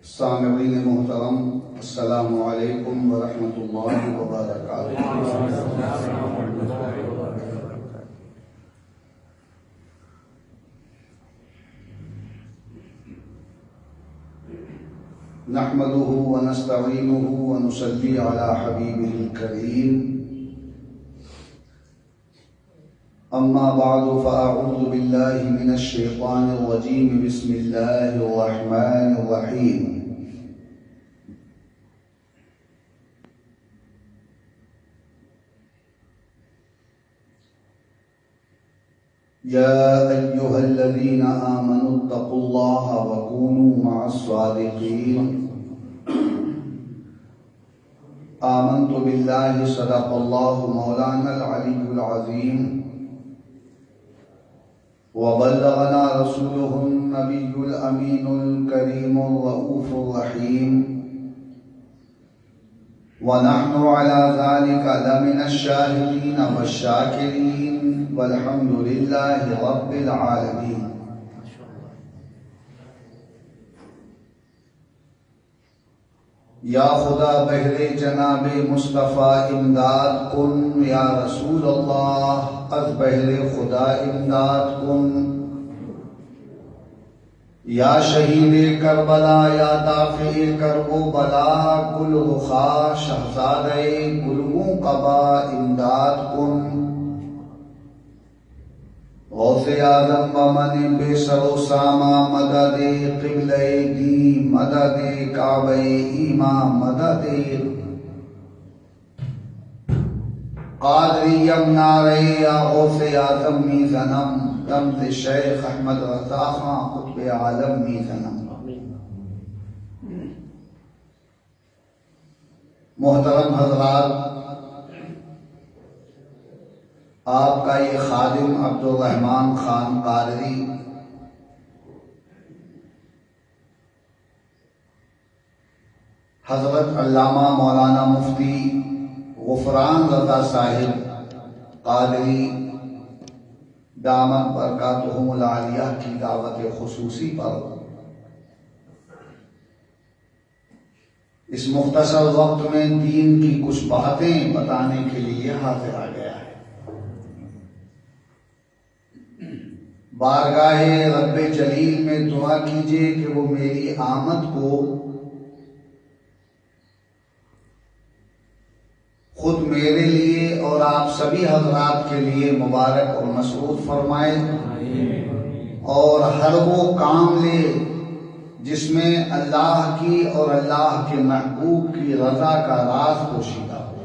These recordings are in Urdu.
سامعین محترم، السلام علیکم ورحمۃ اللہ وبرکاتہ۔ نحمده ونستعینه ونصلی علی حبیبہ الکریم، اما بعد فاعوذ باللہ من الشیطان الرجیم، بسم اللہ الرحمن الرحیم۔ یا ایہا الذین آمنوا اتقوا اللہ وکونوا مع الصادقین۔ آمنت باللہ صدق اللہ مولانا العلی العظیم، وبلغنا رسوله النبی الامین الکریم الرؤوف الرحیم، ونحن على ذلك لمن الشاهدين والشاکرین، والحمد للہ رب العالمین۔ یا خدا بہر جناب مصطفیٰ امداد کن، یا رسول اللہ از بہر خدا امداد کن، یا شہید کربلا یا دافع کرب و بلا، گل رخا شہزادہ گلوں قبا امداد کن۔ غوث اعظم بمن بے سر و ساما، مدد قبلہ دی، مدد کعبہ ایمان، مدد قادریم نعرے یا غوث اعظم می زنم، رمز شیخ احمد رضا خان قطب عالم می زنم۔ محترم حضرات، آپ کا یہ خادم عبدالرحمن خان قادری حضرت علامہ مولانا مفتی غفران رضا صاحب قادری دامت برکاتہم العالیہ کی دعوت خصوصی پر اس مختصر وقت میں دین کی کچھ باتیں بتانے کے لیے حاضر آ گیا ہے۔ بارگاہ رب جلیل میں دعا کیجئے کہ وہ میری آمد کو خود میرے لیے اور آپ سبھی حضرات کے لیے مبارک اور مسعود فرمائے، اور ہر وہ کام لے جس میں اللہ کی اور اللہ کے محبوب کی رضا کا راز پوشیدہ ہو۔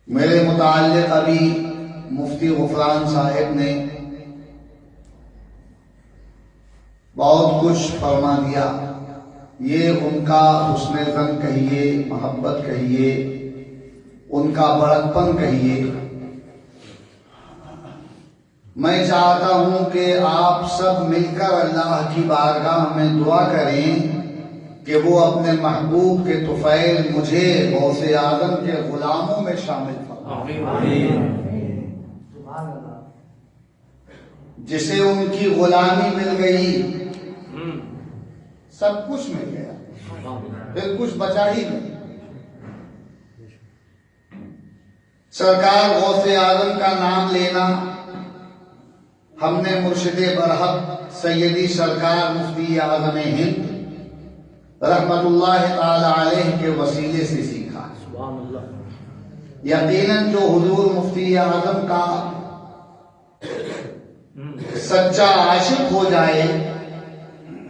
میرے متعلق ابھی مفتی غفران صاحب نے بہت کچھ فرما دیا، یہ ان کا حسن ظن کہیے، محبت کہیے، ان کا بڑکپن کہیے۔ میں چاہتا ہوں کہ آپ سب مل کر اللہ کی بارگاہ میں دعا کریں کہ وہ اپنے محبوب کے طفیل مجھے غوث اعظم کے غلاموں میں شامل فرمائیں، جسے ان کی غلامی مل گئی، سب کچھ مل گیا، پھر کچھ بچا ہی نہیں۔ سرکار غوث اعظم کا نام لینا ہم نے مرشد برحق سیدی سرکار مفتی اعظم ہند رحمت اللہ تعالی علیہ کے وسیلے سے سیکھا۔ یقیناً جو حضور مفتی اعظم کا سچا عاشق ہو جائے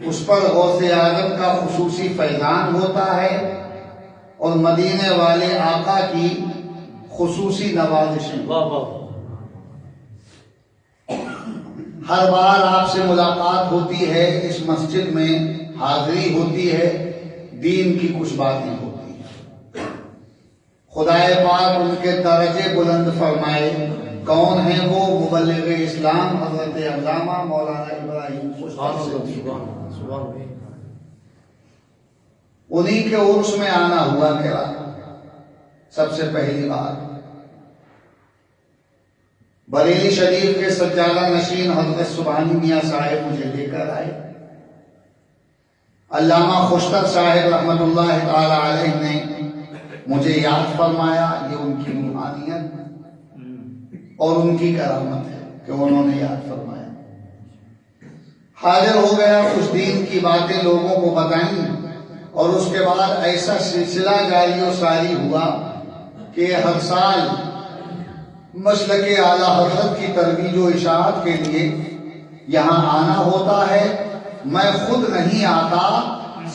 اس پر غوث اعظم کا خصوصی فیضان ہوتا ہے، اور مدینے والے آقا کی خصوصی نوازشیں۔ ہر بار آپ سے ملاقات ہوتی ہے، اس مسجد میں حاضری ہوتی ہے، دین کی کچھ باتیں ہوتی ہیں۔ خدائے پاک ان کے درجے بلند فرمائے۔ کون ہیں وہ؟ مبلغ اسلام حضرت علامہ مولانا ابراہیم صدیق۔ انہی کے عرس میں آنا ہوا میرا سب سے پہلی بات۔ بریلی شریف کے سجادہ نشین حضرت سبحانی میاں صاحب مجھے لے کر آئے، علامہ خوشتر صاحب رحمۃ اللہ تعالی علیہ نے مجھے یاد فرمایا، یہ ان کی روحانیت اور ان کی کرامت ہے کہ انہوں نے یاد فرمایا، حاضر ہو گیا، کچھ دین کی باتیں لوگوں کو بتائیں، اور اس کے بعد ایسا سلسلہ جاری و ساری ہوا کہ ہر سال مسلک اعلیٰ حضرت کی ترویج و اشاعت کے لیے یہاں آنا ہوتا ہے۔ میں خود نہیں آتا،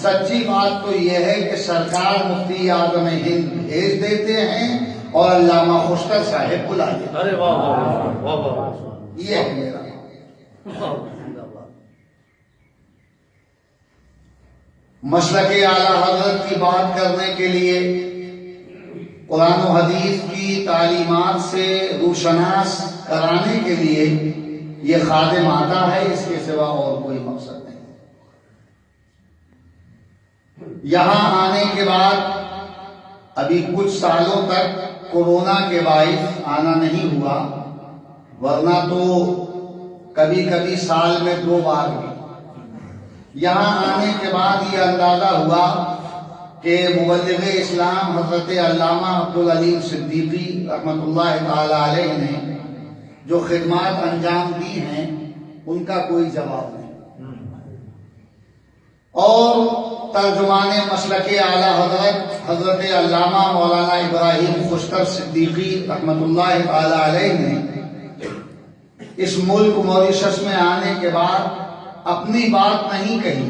سچی بات تو یہ ہے کہ سرکار مفتی اعظم ہند بھیج دیتے ہیں اور علامہ خوشتر صاحب بلا لیتے ہیں۔ ارے واہ واہ واہ واہ، یہ ہے میرا۔ مسلک اعلیٰ حضرت کی بات کرنے کے لیے قرآن و حدیث کی تعلیمات سے روشناس کرانے کے لیے یہ خادم آتا ہے، اس کے سوا اور کوئی مقصد نہیں۔ یہاں آنے کے بعد ابھی کچھ سالوں تک کورونا کے باعث آنا نہیں ہوا، ورنہ تو کبھی کبھی سال میں 2 بار بھی۔ یہاں آنے کے بعد یہ اندازہ ہوا کہ مبلغ اسلام حضرت علامہ عبدالعلیم صدیقی رحمۃ اللہ تعالی علیہ نے جو خدمات انجام دی ہیں ان کا کوئی جواب نہیں، اور ترجمان مسلک اعلیٰ حضرت حضرت علامہ مولانا ابراہیم خوشتر صدیقی رحمۃ اللہ تعالی علیہ نے اس ملک موریشس میں آنے کے بعد اپنی بات نہیں کہی،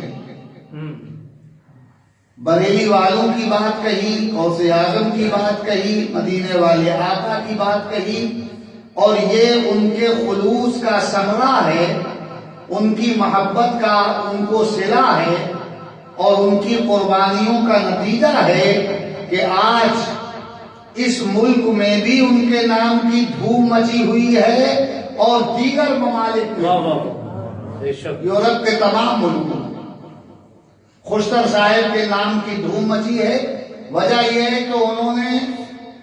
بریلی والوں کی بات کہی، غوث اعظم کی بات کہی، مدینے والے آقا کی بات کہی، اور یہ ان کے خلوص کا ثمرہ ہے، ان کی محبت کا ان کو صلہ ہے، اور ان کی قربانیوں کا نتیجہ ہے کہ آج اس ملک میں بھی ان کے نام کی دھوم مچی ہوئی ہے، اور دیگر ممالک میں، یورپ کے تمام ملکوں میں خوشتر صاحب کے نام کی دھوم مچی ہے۔ وجہ یہ ہے کہ انہوں نے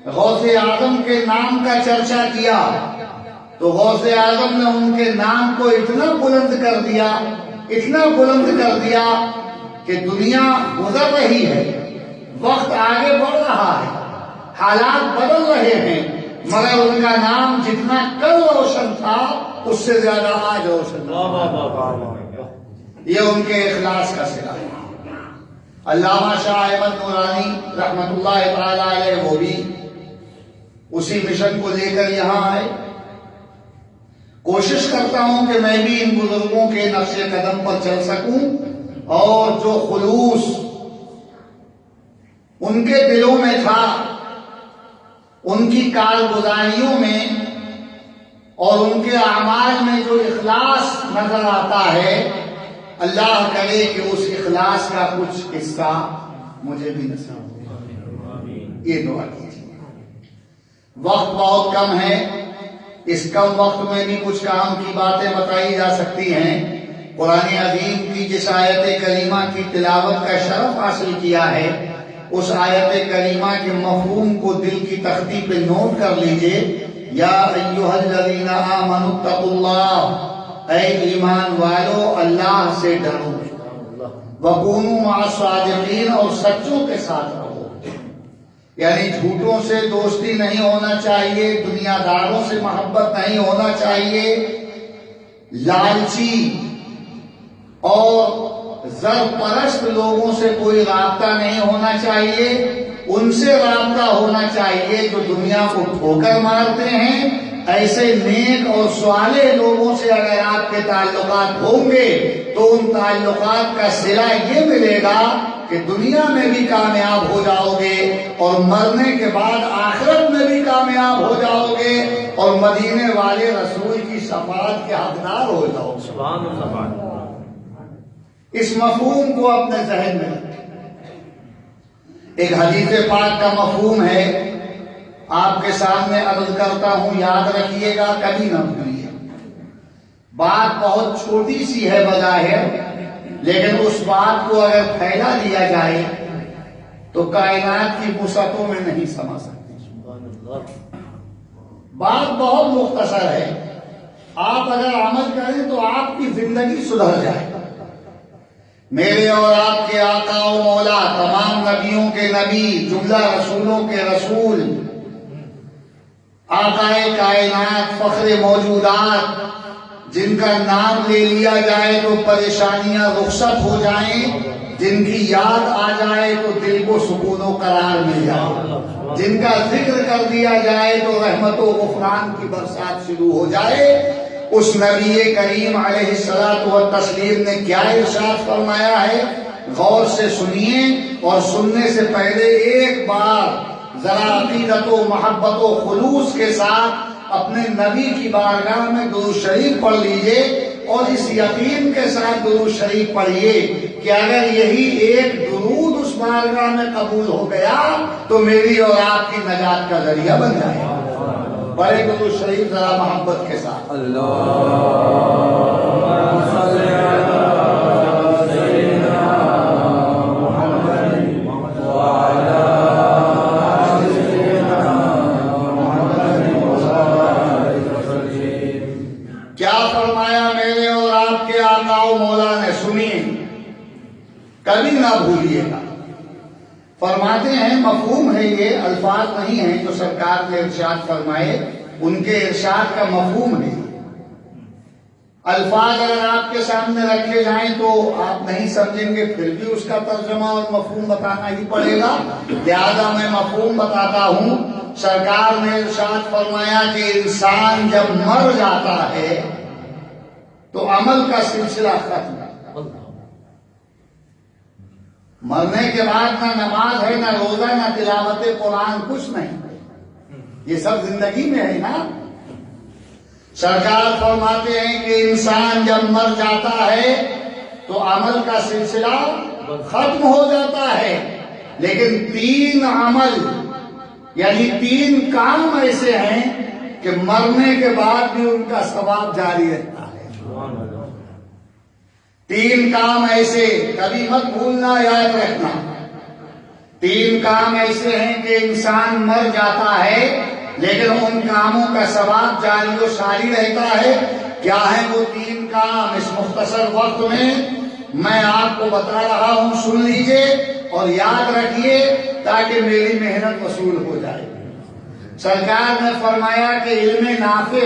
غوث اعظم کے نام کا چرچا کیا، تو غوث اعظم نے ان کے نام کو اتنا بلند کر دیا، اتنا بلند کر دیا کہ دنیا گزر رہی ہے، وقت آگے بڑھ رہا ہے، حالات بدل رہے ہیں، مگر ان کا نام جتنا کل روشن تھا اس سے زیادہ آج روشن ہے۔ یہ ان کے اخلاص کا صلہ ہے۔ علامہ شاہ احمد نورانی رحمت اللہ تعالی علیہ وہ بھی اسی مشن کو لے کر یہاں آئے۔ کوشش کرتا ہوں کہ میں بھی ان بزرگوں کے نقش قدم پر چل سکوں، اور جو خلوص ان کے دلوں میں تھا، ان کی کارگزاریوں میں اور ان کے اعمال میں جو اخلاص نظر آتا ہے، اللہ کرے کہ اس اخلاص کا کچھ حصہ مجھے بھی نصیب ہو، یہ دعا کیجیے۔ وقت بہت کم ہے، اس کم وقت میں بھی کچھ کام کی باتیں بتائی جا سکتی ہیں۔ قرآن عظیم کی جس آیت کریمہ کی تلاوت کا شرف حاصل کیا ہے، اس آیت کریمہ کے مفہوم کو دل کی تختی پہ نوٹ کر لیجئے۔ یا ایھا الذین آمنوا اتقوا اللہ، اے ایمان والو اللہ سے ڈرو، وکونوا مع الصادقین، اور سچوں کے ساتھ رہو، یعنی جھوٹوں سے دوستی نہیں ہونا چاہیے، دنیا داروں سے محبت نہیں ہونا چاہیے، لالچی اور زر پرست لوگوں سے کوئی رابطہ نہیں ہونا چاہیے، ان سے رابطہ ہونا چاہیے جو دنیا کو ٹھوکر مارتے ہیں۔ ایسے نیک اور صالح لوگوں سے اگر آپ کے تعلقات ہوں گے تو ان تعلقات کا صلہ یہ ملے گا کہ دنیا میں بھی کامیاب ہو جاؤ گے، اور مرنے کے بعد آخرت میں بھی کامیاب ہو جاؤ گے، اور مدینے والے رسول کی شفاعت کے حقدار ہو جاؤ گے۔ سبحان اللہ۔ اس مفہوم کو اپنے ذہن میں رکھیں۔ ایک حدیث پاک کا مفہوم ہے، آپ کے سامنے عرض کرتا ہوں، یاد رکھیے گا، کبھی نہ بھولیے۔ بات بہت چھوٹی سی ہے بظاہر، لیکن اس بات کو اگر پھیلا دیا جائے تو کائنات کی وسعتوں میں نہیں سما سکتی۔ بات بہت مختصر ہے، آپ اگر عمل کریں تو آپ کی زندگی سدھر جائے۔ میرے اور آپ کے آقا و مولا، تمام نبیوں کے نبی، جملہ رسولوں کے رسول، آقائے کائنات، فخر موجودات، جن کا نام لے لیا جائے تو پریشانیاں رخصت ہو جائیں، جن کی یاد آ جائے تو دل کو سکون و قرار مل جائے، جن کا ذکر کر دیا جائے تو رحمت و غفران کی برسات شروع ہو جائے، اس نبی کریم علیہ الصلوۃ والتسلیم نے کیا ارشاد فرمایا ہے؟ غور سے سنیے، اور سننے سے پہلے ایک بار ذرا عقیدت و محبت و خلوص کے ساتھ اپنے نبی کی بارگاہ میں درود شریف پڑھ لیجئے، اور اس یقین کے ساتھ درود شریف پڑھیے کہ اگر یہی ایک درود اس بارگاہ میں قبول ہو گیا تو میری اور آپ کی نجات کا ذریعہ بن جائے گا۔ بڑے درود شریف ذرا محبت کے ساتھ۔ کیا فرمایا میرے اور آپ کے آقا و مولا نے؟ سنیے، کبھی نہ بھولیے گا۔ فرماتے ہیں، مفہوم ہے، یہ الفاظ نہیں ہیں جو سرکار نے ارشاد فرمائے، ان کے ارشاد کا مفہوم ہے۔ الفاظ اگر آپ کے سامنے رکھے جائیں تو آپ نہیں سمجھیں گے، پھر بھی اس کا ترجمہ اور مفہوم بتانا ہی پڑے گا، لہذا میں مفہوم بتاتا ہوں۔ سرکار نے ارشاد فرمایا کہ انسان جب مر جاتا ہے تو عمل کا سلسلہ ختم۔ مرنے کے بعد نہ نماز ہے، نہ روزہ، نہ تلاوت قرآن، کچھ نہیں، یہ سب زندگی میں ہے نا۔ سرکار فرماتے ہیں کہ انسان جب مر جاتا ہے تو عمل کا سلسلہ ختم ہو جاتا ہے، لیکن 3 عمل یعنی 3 کام ایسے ہیں کہ مرنے کے بعد بھی ان کا ثواب جاری رہتا ہے۔ 3 کام ایسے، کبھی مت بھولنا، یاد رکھنا۔ 3 کام ایسے ہیں کہ انسان مر جاتا ہے لیکن ان کاموں کا ثواب جاری و ساری رہتا ہے۔ کیا ہیں وہ 3 کام؟ اس مختصر وقت میں آپ کو بتا رہا ہوں، سن لیجئے اور یاد رکھیے تاکہ میری محنت وصول ہو جائے۔ سرکار نے فرمایا کہ علم نافع،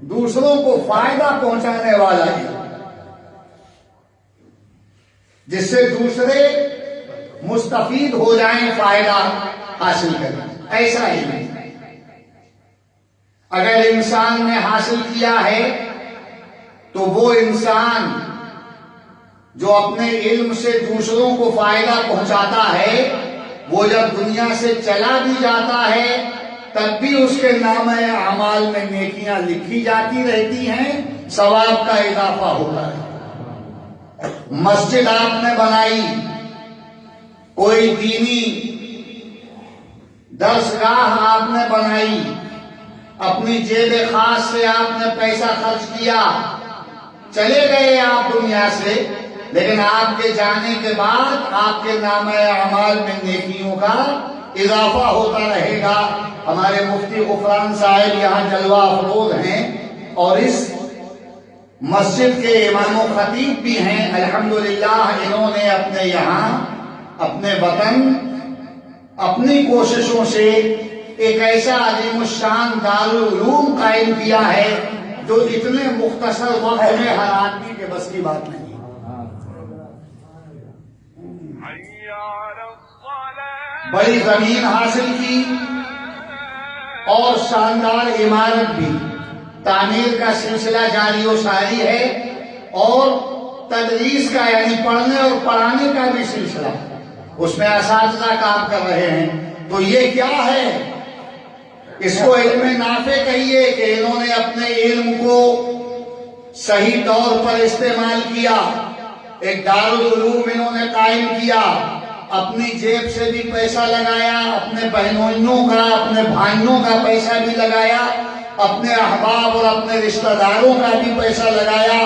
دوسروں کو فائدہ پہنچانے والا ہے، جس سے دوسرے مستفید ہو جائیں، فائدہ حاصل کریں، ایسا ہی نہیں۔ اگر انسان نے حاصل کیا ہے تو وہ انسان جو اپنے علم سے دوسروں کو فائدہ پہنچاتا ہے، وہ جب دنیا سے چلا بھی جاتا ہے تب بھی اس کے نامہ اعمال میں نیکیاں لکھی جاتی رہتی ہیں، ثواب کا اضافہ ہوتا ہے۔ مسجد آپ نے بنائی، کوئی دینی درسگاہ آپ نے بنائی، اپنی جیب خاص سے آپ نے پیسہ خرچ کیا، چلے گئے آپ دنیا سے، لیکن آپ کے جانے کے بعد آپ کے نامہ اعمال میں نیکیوں کا اضافہ ہوتا رہے گا۔ ہمارے مفتی غفران صاحب یہاں جلوہ افروز ہیں اور اس مسجد کے امام و خطیب بھی ہیں، الحمدللہ۔ انہوں نے اپنے یہاں، اپنے وطن، اپنی کوششوں سے ایک ایسا عظیم الشان دارالعلوم قائم کیا ہے جو اتنے مختصر وقت میں ہر آدمی کے بس کی بات نہیں۔ بڑی زمین حاصل کی اور شاندار عمارت بھی، تعمیر کا سلسلہ جاری و ساری ہے، اور تدریس کا یعنی پڑھنے اور پڑھانے کا بھی سلسلہ، اس میں اساتذہ کام کر رہے ہیں۔ تو یہ کیا ہے؟ اس کو علم نافع کہیے کہ انہوں نے اپنے علم کو صحیح طور پر استعمال کیا، ایک دارالعلوم انہوں نے قائم کیا، اپنی جیب سے بھی پیسہ لگایا، اپنے بہنوئیوں کا، اپنے بھائیوں کا پیسہ بھی لگایا، اپنے احباب اور اپنے رشتہ داروں کا بھی پیسہ لگایا،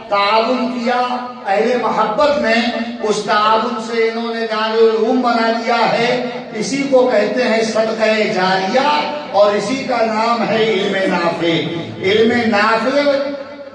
تعاون کیا۔ اہل محبت میں اس تعاون سے انہوں نے دارالعلوم بنا دیا ہے، اسی کو کہتے ہیں صدقہ جاریہ، اور اسی کا نام ہے علم نافع۔ علم نافع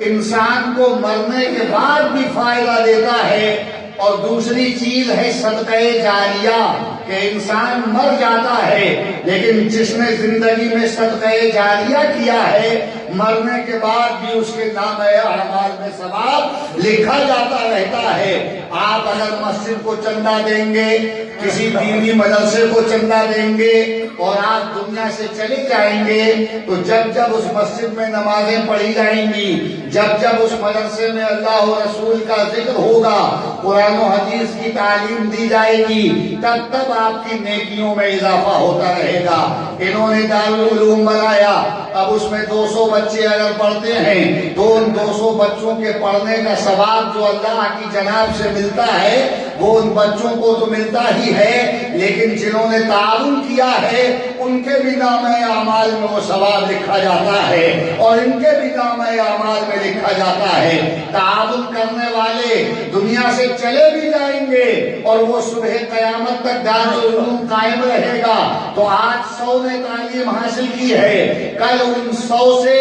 انسان کو مرنے کے بعد بھی فائدہ دیتا ہے، اور دوسری چیز ہے صدقہ جاریہ کہ انسان مر جاتا ہے لیکن جس نے زندگی میں صدقہ جاریہ کیا ہے مرنے کے بعد بھی اس کے نام اعمال میں ثواب لکھا جاتا رہتا ہے۔ آپ اگر مسجد کو چندہ دیں گے، کسی دینی مدرسے کو چندہ دیں گے اور آپ دنیا سے چلے جائیں گے تو جب جب اس مسجد میں نمازیں پڑھی جائیں گی، جب جب اس مدرسے میں اللہ و رسول کا ذکر ہوگا، قرآن و حدیث کی تعلیم دی جائے گی، تب تب آپ کی نیکیوں میں اضافہ ہوتا رہے گا۔ انہوں نے دارالعلوم بنایا، اب اس میں 200 بچے اگر پڑھتے ہیں تو ان 200 بچوں کے پڑھنے کا ثواب جو اللہ کی جناب سے ملتا ہے وہ ان بچوں کو تو ملتا ہی ہے، لیکن جنہوں نے تعاون کیا ہے ان کے بھی نام اعمال میں وہ ثواب لکھا جاتا ہے اور ان کے بھی نام اعمال میں لکھا جاتا ہے۔ تعاون کرنے والے دنیا سے چلے بھی جائیں گے اور وہ صبح قیامت تک دارالعلوم قائم رہے گا، تو آج 100 نے تعلیم حاصل کی ہے، کل ان 100 سے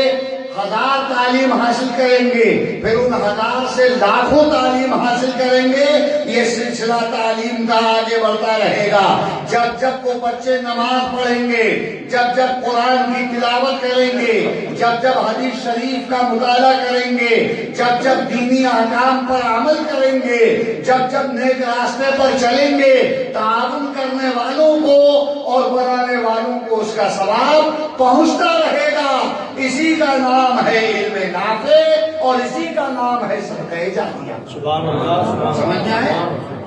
1000 تعلیم حاصل کریں گے، پھر ان 1000 سے لاکھوں تعلیم حاصل کریں گے۔ یہ سلسلہ تعلیم کا آگے بڑھتا رہے گا۔ جب جب وہ بچے نماز پڑھیں گے، جب جب قرآن کی تلاوت کریں گے، جب جب حدیث شریف کا مطالعہ کریں گے، جب جب دینی احکام پر عمل کریں گے، جب جب نیک راستے پر چلیں گے، تعاون کرنے والوں کو اور بنانے والوں کو اس کا ثواب پہنچتا رہے گا۔ اسی کا نام ہے علم نافع اور اسی کا نام ہے صدقہ جاریہ۔ سبحان اللہ، سمجھ میں آئے؟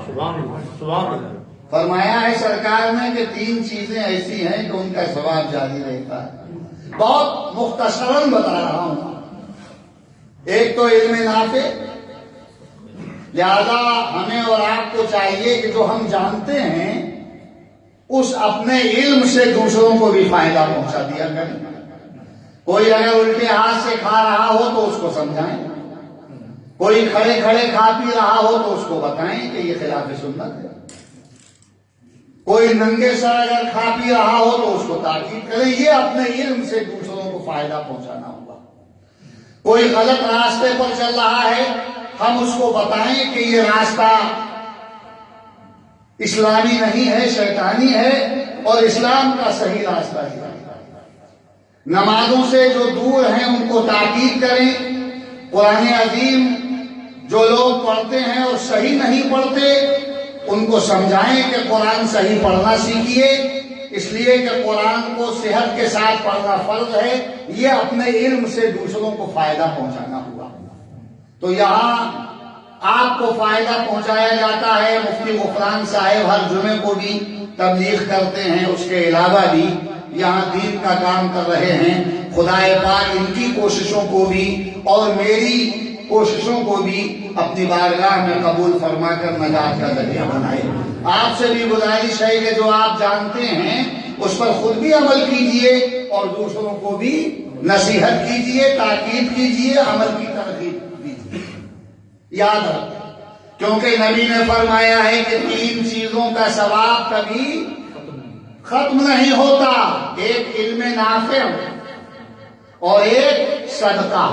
سبحان اللہ، سبحان اللہ۔ فرمایا ہے سرکار نے کہ 3 چیزیں ایسی ہیں کہ ان کا ثواب جاری رہتا ہے۔ بہت مختصراً بتا رہا ہوں۔ ایک تو علم نافع، لہذا ہمیں اور آپ کو چاہیے کہ جو ہم جانتے ہیں اس اپنے علم سے دوسروں کو بھی فائدہ پہنچا دیا کریں۔ کوئی اگر الٹے ہاتھ سے کھا رہا ہو تو اس کو سمجھائیں، کوئی کھڑے کھڑے کھا پی رہا ہو تو اس کو بتائیں کہ یہ خلاف سنت ہے، کوئی ننگے سر اگر کھا پی رہا ہو تو اس کو تاکید کریں۔ یہ اپنے علم سے دوسروں کو فائدہ پہنچانا ہوگا۔ کوئی غلط راستے پر چل رہا ہے، ہم اس کو بتائیں کہ یہ راستہ اسلامی نہیں ہے، شیطانی ہے اور اسلام کا صحیح راستہ ہے۔ نمازوں سے جو دور ہیں ان کو تاکید کریں۔ قرآن عظیم جو لوگ پڑھتے ہیں اور صحیح نہیں پڑھتے ان کو سمجھائیں کہ قرآن صحیح پڑھنا سیکھیے، اس لیے کہ قرآن کو صحت کے ساتھ پڑھنا فرض ہے۔ یہ اپنے علم سے دوسروں کو فائدہ پہنچانا ہوا۔ تو یہاں آپ کو فائدہ پہنچایا جاتا ہے۔ مفتی غفران صاحب ہر جمعے کو بھی تبلیغ کرتے ہیں، اس کے علاوہ بھی یہاں دین کا کام کر رہے ہیں۔ خدا پاک ان کی کوششوں کو بھی اور میری کوششوں کو بھی اپنی بارگاہ میں قبول فرما کر نجات کا ذریعہ بنائے۔ آپ سے بھی گزارش ہے کہ جو آپ جانتے ہیں اس پر خود بھی عمل کیجئے اور دوسروں کو بھی نصیحت کیجئے، تاکید کیجئے، عمل کی ترغیب کیجئے۔ یاد رکھیں، کیونکہ نبی نے فرمایا ہے کہ 3 چیزوں کا ثواب کبھی ختم نہیں ہوتا، ایک علم نافع اور ایک صدقہ۔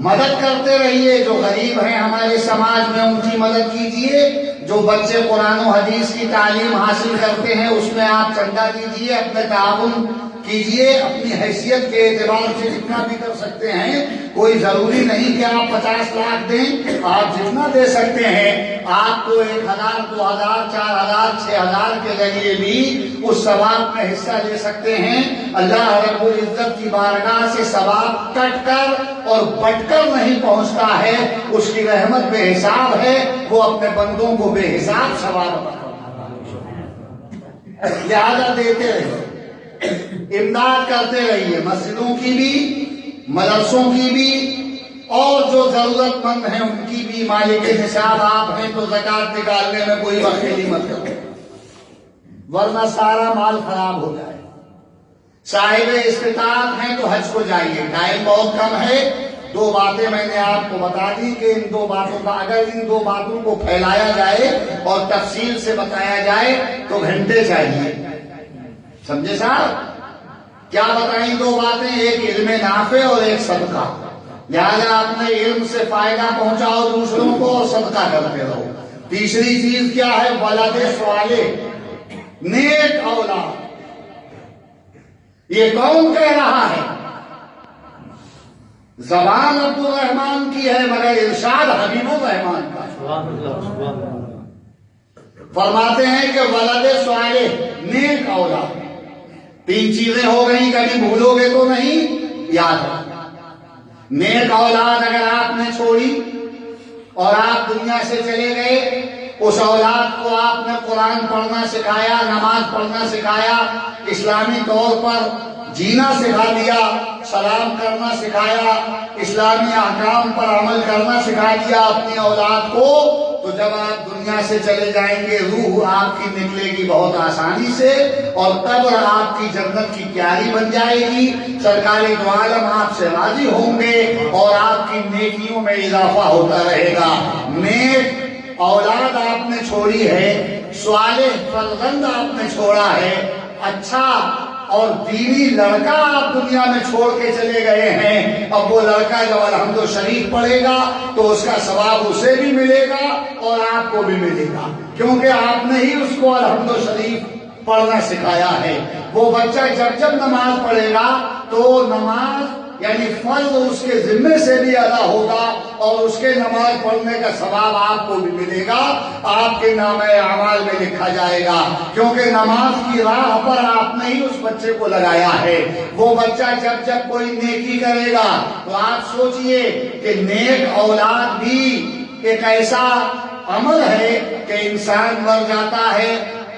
مدد کرتے رہیے، جو غریب ہیں ہمارے سماج میں ان کی مدد کیجئے، جو بچے قرآن و حدیث کی تعلیم حاصل کرتے ہیں اس میں آپ چندہ دیجئے، اپنے تعاون کیجئے، اپنی حیثیت کے اعتبار سے جتنا بھی کر سکتے ہیں۔ کوئی ضروری نہیں کہ آپ 50 لاکھ دیں، آپ جتنا دے سکتے ہیں۔ آپ کو 1000 2000 4000 6000 کے ذریعے بھی اس ثواب میں حصہ لے سکتے ہیں۔ اللہ رب العزت کی بارگاہ سے ثواب کٹ کر اور بٹ کر نہیں پہنچتا ہے، اس کی رحمت بے حساب ہے، وہ اپنے بندوں کو بے حساب ثواب لہذا دیتے رہیے، امداد کرتے رہیے، مسجدوں کی بھی، مدرسوں کی بھی، اور جو ضرورت مند ہیں ان کی بھی۔ مالک نصاب آپ ہیں تو زکات نکالنے میں کوئی بخیلی مت کرو، ورنہ سارا مال خراب ہو جائے۔ صاحب استطاعت ہیں تو حج کو جائیے، ٹائم بہت کم ہے۔ 2 باتیں میں نے آپ کو بتا دی کہ ان 2 باتوں کا اگر ان 2 باتوں کو پھیلایا جائے اور تفصیل سے بتایا جائے تو گھنٹے چاہیے۔ سمجھے صاحب؟ کیا بتائیں 2 باتیں؟ ایک علم نافع اور ایک صدقہ۔ لہذا اپنے علم سے فائدہ پہنچاؤ دوسروں کو اور صدقہ کرتے رہو۔ تیسری چیز کیا ہے؟ ولد صالح، نیک اولاد۔ یہ کون کہہ رہا ہے؟ زبان عبد الرحمان کی ہے مگر ارشاد حبیب الرحمان کا ہے۔ سبحان اللہ، سبحان اللہ۔ فرماتے ہیں کہ ولد صالح، نیک اولاد۔ تین چیزیں ہو گئی، کبھی بھولو گے تو نہیں، یاد رکھنا۔ نیک اولاد اگر آپ نے چھوڑی اور آپ دنیا سے چلے گئے، اس اولاد کو آپ نے قرآن پڑھنا سکھایا، نماز پڑھنا سکھایا، اسلامی طور پر جینا سکھا دیا، سلام کرنا سکھایا، اسلامی احکام پر عمل کرنا سکھا دیا اپنی اولاد کو، تو جب آپ دنیا سے چلے جائیں گے روح آپ کی نکلے گی بہت آسانی سے، اور قبر آپ کی جنت کی پیاری بن جائے گی، سرکار دو عالم آپ سے راضی ہوں گے اور آپ کی نیکیوں میں اضافہ ہوتا رہے گا۔ نیک اولاد آپ نے چھوڑی ہے، صالح فرزند آپ نے چھوڑا ہے، اچھا اور دینی لڑکا آپ دنیا میں چھوڑ کے چلے گئے ہیں۔ اب وہ لڑکا جب الحمد شریف پڑھے گا تو اس کا ثواب اسے بھی ملے گا اور آپ کو بھی ملے گا، کیونکہ آپ نے ہی اس کو الحمد شریف پڑھنا سکھایا ہے۔ وہ بچہ جب جب نماز پڑھے گا تو نماز یعنی فرض اس کے ذمے سے بھی ادا ہوگا اور اس کے نماز پڑھنے کا ثواب آپ کو بھی ملے گا، آپ کے نامہ اعمال میں لکھا جائے گا، کیونکہ نماز کی راہ پر آپ نے ہی اس بچے کو لگایا ہے۔ وہ بچہ جب جب کوئی نیکی کرے گا تو آپ سوچئے کہ نیک اولاد بھی ایک ایسا عمل ہے کہ انسان مر جاتا ہے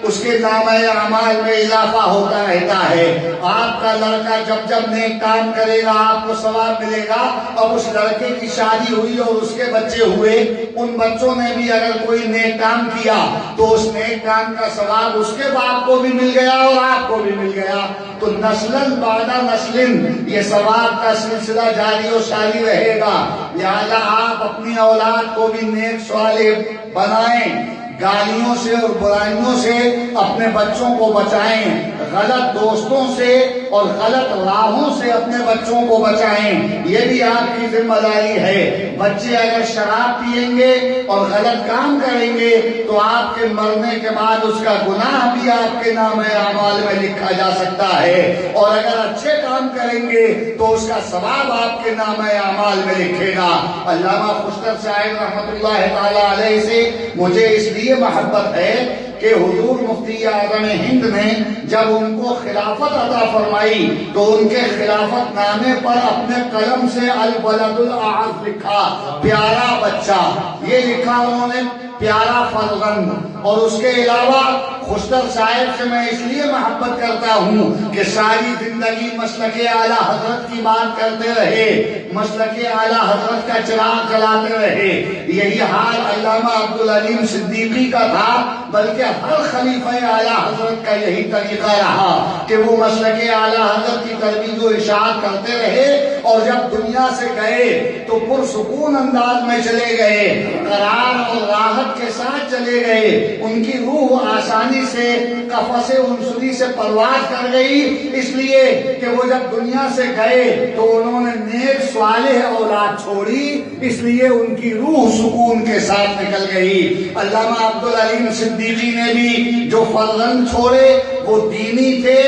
اس کے نامہ اعمال میں اضافہ ہوتا رہتا ہے۔ آپ کا لڑکا جب جب نیک کام کرے گا آپ کو ثواب ملے گا، اور اس لڑکے کی شادی ہوئی اور اس کے بچے ہوئے، ان بچوں نے بھی اگر کوئی نیک کام کیا تو اس نیک کام کا ثواب اس کے باپ کو بھی مل گیا اور آپ کو بھی مل گیا، تو نسلاً بعد نسلاً یہ ثواب کا سلسلہ جاری و ساری رہے گا۔ لہذا آپ اپنی اولاد کو بھی نیک صالح بنائیں، گالیوں سے اور برائیوں سے اپنے بچوں کو بچائیں، غلط دوستوں سے اور غلط راہوں سے اپنے بچوں کو بچائیں، یہ بھی آپ کی ذمہ داری ہے۔ بچے اگر شراب پئیں گے اور غلط کام کریں گے تو آپ کے مرنے کے بعد اس کا گناہ بھی آپ کے نامہ اعمال میں لکھا جا سکتا ہے، اور اگر اچھے کام کریں گے تو اس کا ثواب آپ کے نامہ اعمال میں لکھے گا۔ علامہ خشتر صاحب رحمۃ اللہ تعالی علیہ سے مجھے اس لیے محبت ہے کہ حضور مفتی اعظم ہند نے جب ان کو خلافت عطا فرمائی تو ان کے خلافت نامے پر اپنے قلم سے الولد الاعز لکھا، پیارا بچہ، یہ لکھا انہوں نے، پیارا فرزند۔ اور اس کے علاوہ خشتر صاحب سے میں اس لیے محبت کرتا ہوں کہ ساری زندگی مسلک اعلیٰ حضرت کی بات کرتے رہے، مسلک اعلیٰ حضرت کا چراغ جلاتے رہے۔ یہی حال علامہ عبدالعلیم صدیقی کا تھا، بلکہ ہر خلیفہ اعلیٰ حضرت کا یہی طریقہ رہا کہ وہ مسلک اعلیٰ حضرت کی ترویج و ارشاد کرتے رہے، اور جب دنیا سے گئے تو پرسکون انداز میں چلے گئے، قرار اور راحت کے ساتھ چلے گئے۔ ان کی روح آسانی سے قفس انسری سے پرواز کر گئی، اس لیے کہ وہ جب دنیا سے گئے تو انہوں نے نیک صالح اولاد چھوڑی، اس لیے ان کی روح سکون کے ساتھ نکل گئی۔ علامہ عبدالعلیم صدیقی نے بھی جو فرزند چھوڑے وہ دینی تھے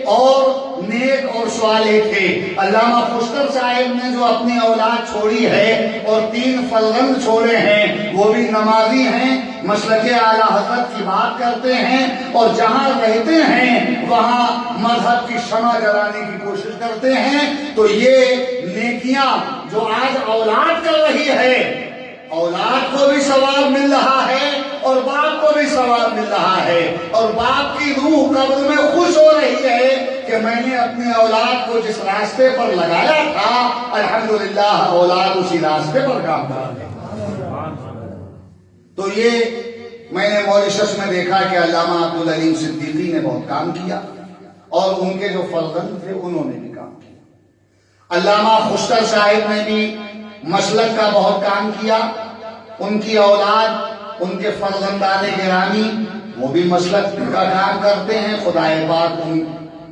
اور نیک اور صالح تھے۔ علامہ خشتر صاحب نے جو اپنی اولاد چھوڑی ہے اور 3 فرزند چھوڑے ہیں، وہ بھی نمازی ہیں، مسلک اعلیٰ حضرت کی بات کرتے ہیں، اور جہاں رہتے ہیں وہاں مذہب کی شمع جلانے کی کوشش کرتے ہیں۔ تو یہ نیکیاں جو آج اولاد کر رہی ہے، اولاد کو بھی ثواب مل رہا ہے اور باپ کو بھی ثواب مل رہا ہے، اور باپ کی روح قبر میں خوش ہو رہی ہے کہ میں نے اپنی اولاد کو جس راستے پر لگایا تھا الحمدللہ اولاد اسی راستے پر کام کر رہی ہے۔ تو یہ میں نے موریشس میں دیکھا کہ علامہ عبدالعلیم صدیقی نے بہت کام کیا، اور ان کے جو فرزند تھے انہوں نے بھی کام کیا۔ علامہ خشتر صاحب نے بھی مسلک کا بہت کام کیا، ان کی اولاد، ان کے فرزندان گرامی وہ بھی مسلک کا کام کرتے ہیں، خدائے پاک ان